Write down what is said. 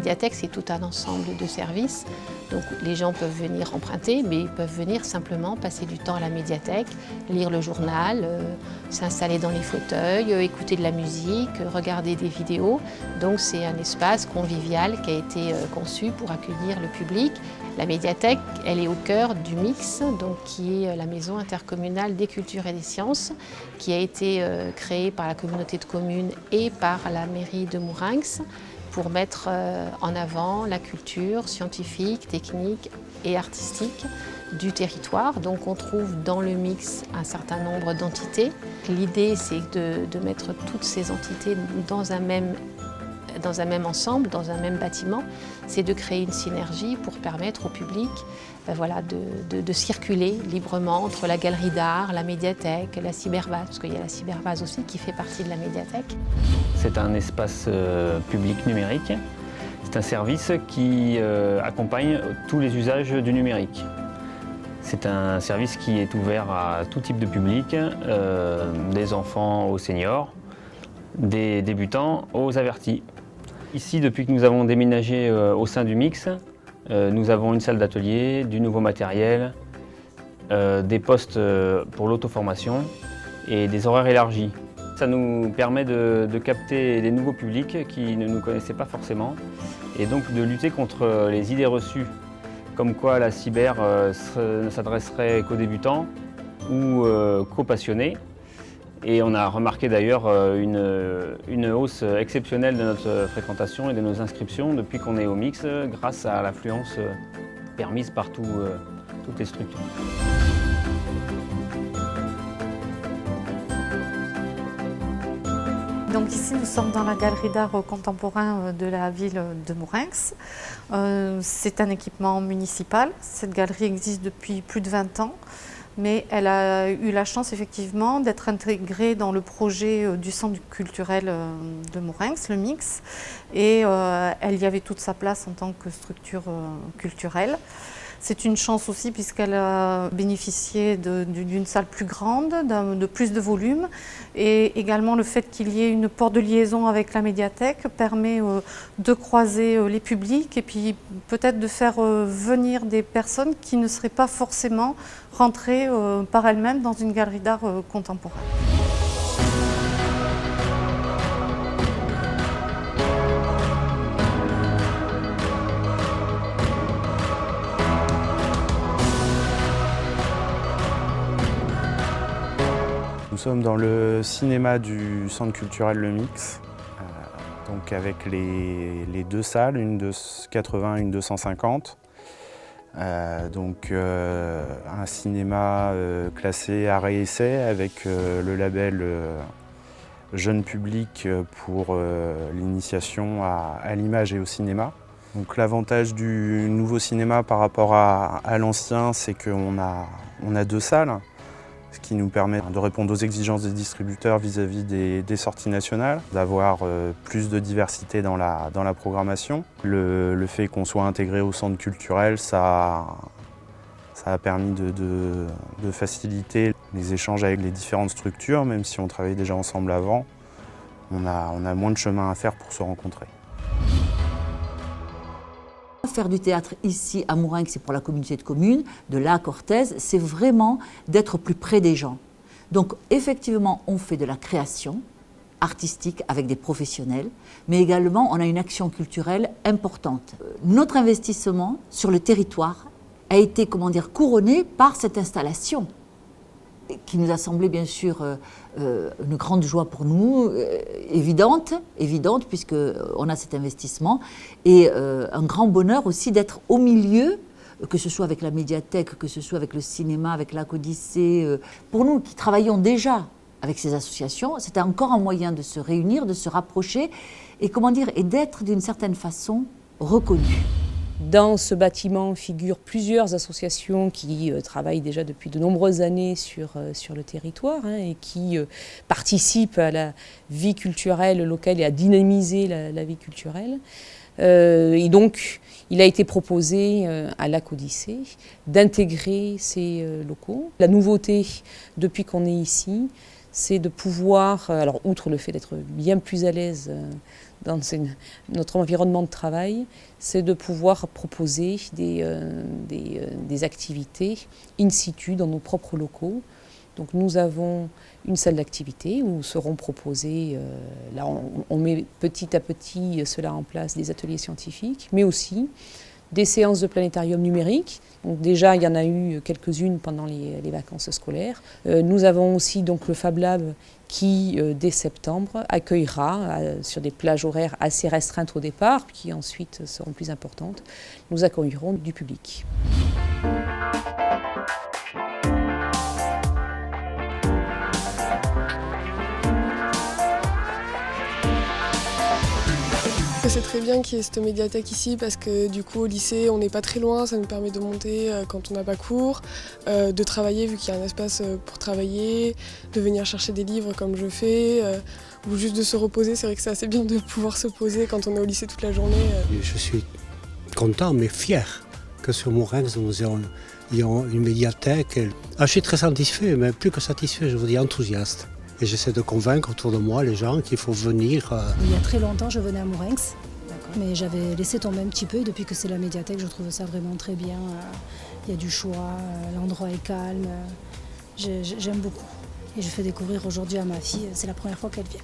médiathèque, c'est tout un ensemble de services. Donc les gens peuvent venir emprunter, mais ils peuvent venir simplement passer du temps à la médiathèque, lire le journal, s'installer dans les fauteuils, écouter de la musique, regarder des vidéos. Donc c'est un espace convivial qui a été conçu pour accueillir le public. La médiathèque, elle est au cœur du mix, donc, qui est la maison intercommunale des cultures et des sciences, qui a été créée par la communauté de communes et par la mairie de Mourenx pour mettre en avant la culture scientifique, technique et artistique du territoire. Donc on trouve dans le mix un certain nombre d'entités. L'idée, c'est de mettre toutes ces entités dans un même ensemble, dans un même bâtiment, c'est de créer une synergie pour permettre au public de circuler librement entre la galerie d'art, la médiathèque, la cyberbase, parce qu'il y a la cyberbase aussi qui fait partie de la médiathèque. C'est un espace public numérique. C'est un service qui accompagne tous les usages du numérique. C'est un service qui est ouvert à tout type de public, des enfants aux seniors, des débutants aux avertis. Ici, depuis que nous avons déménagé au sein du mix, nous avons une salle d'atelier, du nouveau matériel, des postes pour l'auto-formation et des horaires élargis. Ça nous permet de capter des nouveaux publics qui ne nous connaissaient pas forcément et donc de lutter contre les idées reçues, comme quoi la cyber ne s'adresserait qu'aux débutants ou qu'aux passionnés. Et on a remarqué d'ailleurs une hausse exceptionnelle de notre fréquentation et de nos inscriptions depuis qu'on est au mix, grâce à l'affluence permise par toutes les structures. Donc ici, nous sommes dans la galerie d'art contemporain de la ville de Mourenx. C'est un équipement municipal. Cette galerie existe depuis plus de 20 ans. Mais elle a eu la chance effectivement d'être intégrée dans le projet du centre culturel de Mourenx, le mix, et elle y avait toute sa place en tant que structure culturelle. C'est une chance aussi puisqu'elle a bénéficié d'une salle plus grande, de plus de volume, et également le fait qu'il y ait une porte de liaison avec la médiathèque permet de croiser les publics et puis peut-être de faire venir des personnes qui ne seraient pas forcément rentrées par elles-mêmes dans une galerie d'art contemporain. Nous sommes dans le cinéma du centre culturel Le Mix, donc avec les deux salles, une de 80 et une de 150. Un cinéma classé arrêt et essai avec le label jeune public pour l'initiation à l'image et au cinéma. Donc l'avantage du nouveau cinéma par rapport à l'ancien, c'est qu'on a deux salles, ce qui nous permet de répondre aux exigences des distributeurs vis-à-vis des sorties nationales, d'avoir plus de diversité dans la programmation. Le fait qu'on soit intégré au centre culturel, ça a permis de faciliter les échanges avec les différentes structures, même si on travaillait déjà ensemble avant, on a moins de chemin à faire pour se rencontrer. Faire du théâtre ici à Mourenx, c'est pour la communauté de communes, de la Cortez, c'est vraiment d'être plus près des gens. Donc effectivement, on fait de la création artistique avec des professionnels, mais également on a une action culturelle importante. Notre investissement sur le territoire a été, couronné par cette installation, qui nous a semblé bien sûr une grande joie pour nous, évidente puisqu'on a cet investissement, et un grand bonheur aussi d'être au milieu, que ce soit avec la médiathèque, que ce soit avec le cinéma, avec l'Arc Odyssée. Pour nous qui travaillons déjà avec ces associations, c'était encore un moyen de se réunir, de se rapprocher et d'être d'une certaine façon reconnus. Dans ce bâtiment figurent plusieurs associations qui travaillent déjà depuis de nombreuses années sur le territoire et qui participent à la vie culturelle locale et à dynamiser la vie culturelle. Et donc, il a été proposé à l'Arc Odyssée d'intégrer ces locaux. La nouveauté, depuis qu'on est ici, c'est de pouvoir, alors outre le fait d'être bien plus à l'aise notre environnement de travail, c'est de pouvoir proposer des activités in situ dans nos propres locaux. Donc nous avons une salle d'activité où seront proposés, là on met petit à petit cela en place, des ateliers scientifiques, mais aussi des séances de planétarium numérique. Donc déjà, il y en a eu quelques-unes pendant les vacances scolaires. Nous avons aussi donc le Fab Lab qui, dès septembre, accueillera, sur des plages horaires assez restreintes au départ, qui ensuite seront plus importantes, nous accueillerons du public. C'est très bien qu'il y ait cette médiathèque ici parce que du coup au lycée on n'est pas très loin, ça nous permet de monter quand on n'a pas cours, de travailler vu qu'il y a un espace pour travailler, de venir chercher des livres comme je fais, ou juste de se reposer. C'est vrai que c'est assez bien de pouvoir se poser quand on est au lycée toute la journée. Je suis content mais fier que sur Mourenx nous ayons une médiathèque. Je suis très satisfait, mais plus que satisfait, je vous dis enthousiaste. Et j'essaie de convaincre autour de moi les gens qu'il faut venir. Il y a très longtemps, je venais à Mourenx, mais j'avais laissé tomber un petit peu. Et depuis que c'est la médiathèque, je trouve ça vraiment très bien. Il y a du choix, l'endroit est calme. J'aime beaucoup. Et je fais découvrir aujourd'hui à ma fille, c'est la première fois qu'elle vient.